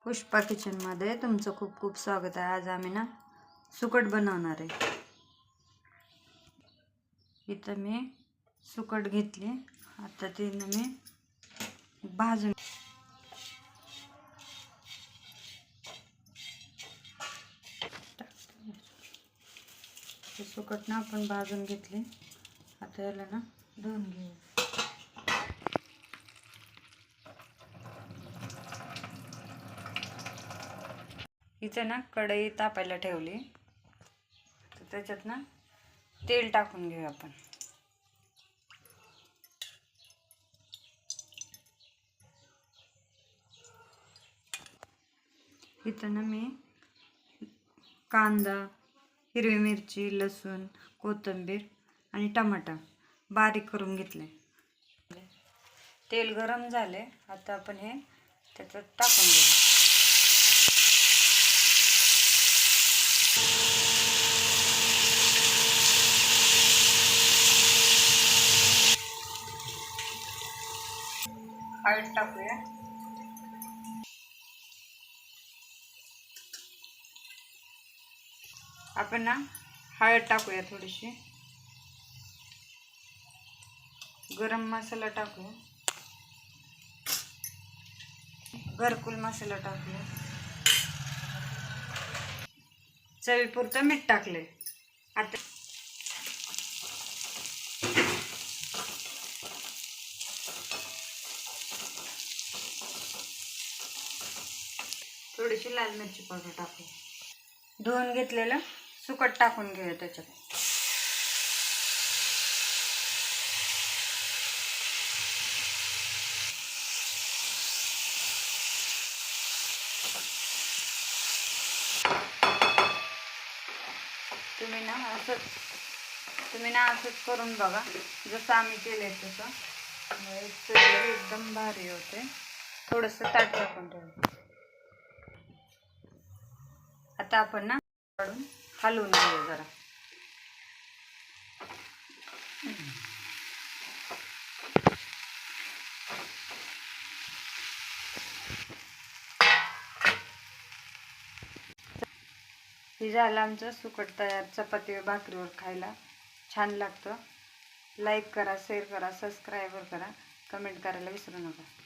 पुष्पा किचनमध्ये तुमचं खूप खूप स्वागत आहे। आज आम्ही ना सुकट बनवणार आहे। इथं मी सुकट घेतली, आता ती मी भाजून सुकट ना आपण भाजून घेतली। आता याला ना धुवून घेऊ। इथं ना कढई तापायला ठेवली, तर त्याच्यात ना तेल टाकून घेऊ आपण। इथं ना मी कांदा, हिरवी मिरची, लसूण, कोथिंबीर आणि टमाटा बारीक करून घेतले। तेल गरम झाले, आता आपण हे त्याच्यात टाकून घेऊ। हळद टाकूया। आपण ना हळद टाकूया थोडीशी। गरम मसाला टाकूया, घरकुल मसाला टाकूया, चवीपुरतं मीठ टाकले। आता थोडीशी लाल मिरची पावडर टाकूया। धुवून घेतलेलं सुकट टाकून घेऊया त्याच्यात। तुम्ही ना असंच करून बघा, जसं आम्ही केले तसं एकदम भारी होते। थोडंसं ताट टाकून ठेवा। आता आपण ना काढून हलवून घेऊ जरा। हे झालं आमचं सुकट तयार। चपाती भाकरीवर खायला छान लागतं। लाईक करा, शेअर करा, सबस्क्राईब करा, कमेंट करायला विसरू नका।